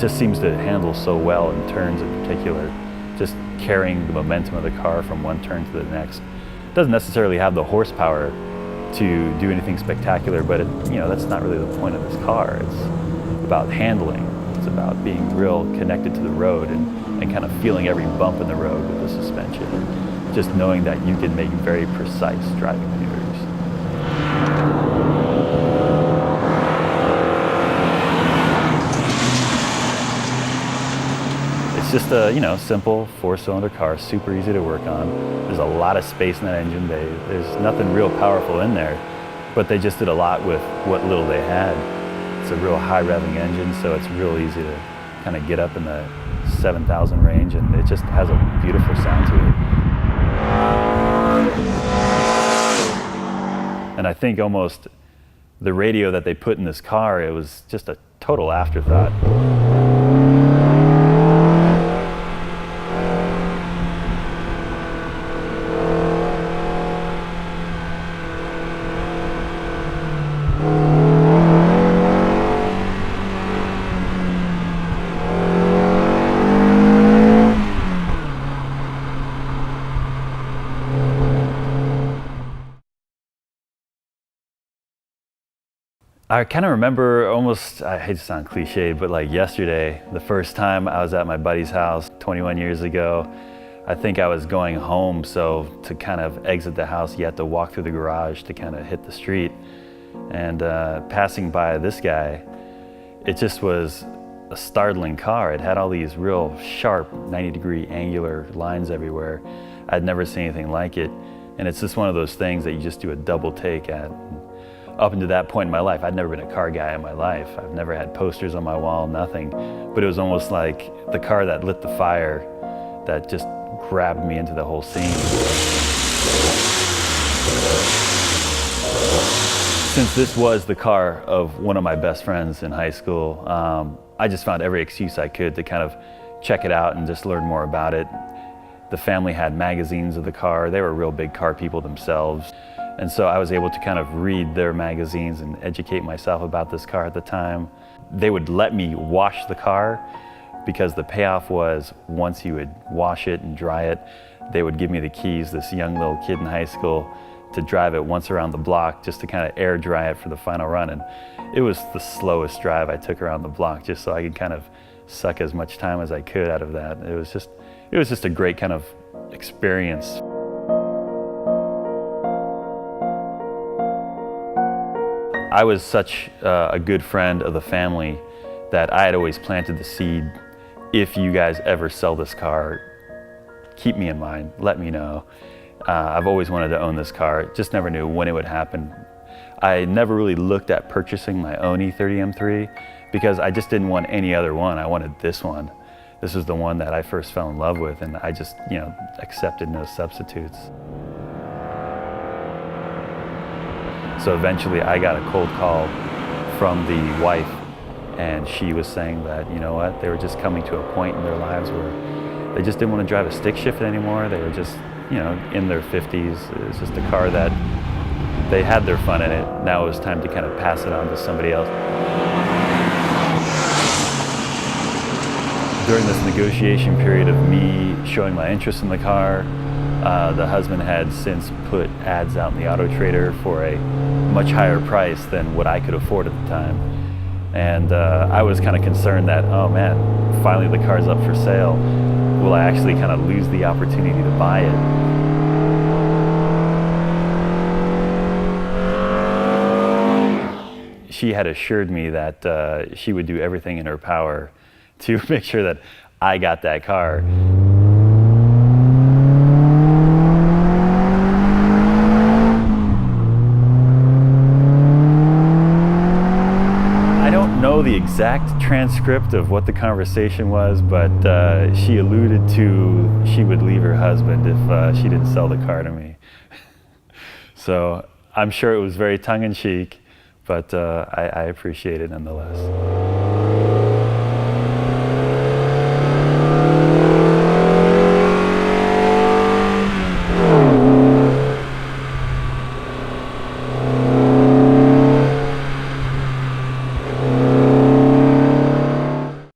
just seems to handle so well in turns in particular, just carrying the momentum of the car from one turn to the next. It doesn't necessarily have the horsepower to do anything spectacular, but that's not really the point of this car. It's about handling. It's about being real connected to the road and kind of feeling every bump in the road with the suspension. Just knowing that you can make very precise driving maneuvers. It's just a simple 4-cylinder car, super easy to work on. There's a lot of space in that engine bay. There's nothing real powerful in there, but they just did a lot with what little they had. It's a real high revving engine, so it's real easy to kind of get up in the 7,000 range, and it just has a beautiful sound to it. And I think almost the radio that they put in this car, it was just a total afterthought. I kind of remember almost, I hate to sound cliche, but like yesterday, the first time I was at my buddy's house 21 years ago. I think I was going home, so to kind of exit the house, you had to walk through the garage to kind of hit the street. And passing by this guy, it just was a startling car. It had all these real sharp 90-degree angular lines everywhere. I'd never seen anything like it. And it's just one of those things that you just do a double take at. Up until that point in my life, I'd never been a car guy in my life. I've never had posters on my wall, nothing. But it was almost like the car that lit the fire that just grabbed me into the whole scene. Since this was the car of one of my best friends in high school, I just found every excuse I could to kind of check it out and just learn more about it. The family had magazines of the car. They were real big car people themselves. And so I was able to kind of read their magazines and educate myself about this car at the time. They would let me wash the car because the payoff was once you would wash it and dry it, they would give me the keys, this young little kid in high school, to drive it once around the block just to kind of air dry it for the final run. And it was the slowest drive I took around the block just so I could kind of suck as much time as I could out of that. It was just a great kind of experience. I was such a good friend of the family that I had always planted the seed. If you guys ever sell this car, keep me in mind, let me know. I've always wanted to own this car, just never knew when it would happen. I never really looked at purchasing my own E30 M3 because I just didn't want any other one. I wanted this one. This was the one that I first fell in love with, and I just, accepted no substitutes. So eventually I got a cold call from the wife, and she was saying that, they were just coming to a point in their lives where they just didn't want to drive a stick shift anymore. They were just, in their 50s. It was just a car that they had their fun in it. Now it was time to kind of pass it on to somebody else. During this negotiation period of me showing my interest in the car, the husband had since put ads out in the Auto Trader for a much higher price than what I could afford at the time. And I was kind of concerned that, oh man, finally the car's up for sale. Will I actually kind of lose the opportunity to buy it? She had assured me that she would do everything in her power to make sure that I got that car. I don't know the exact transcript of what the conversation was, but she alluded to she would leave her husband if she didn't sell the car to me. So I'm sure it was very tongue-in-cheek, but I appreciate it nonetheless.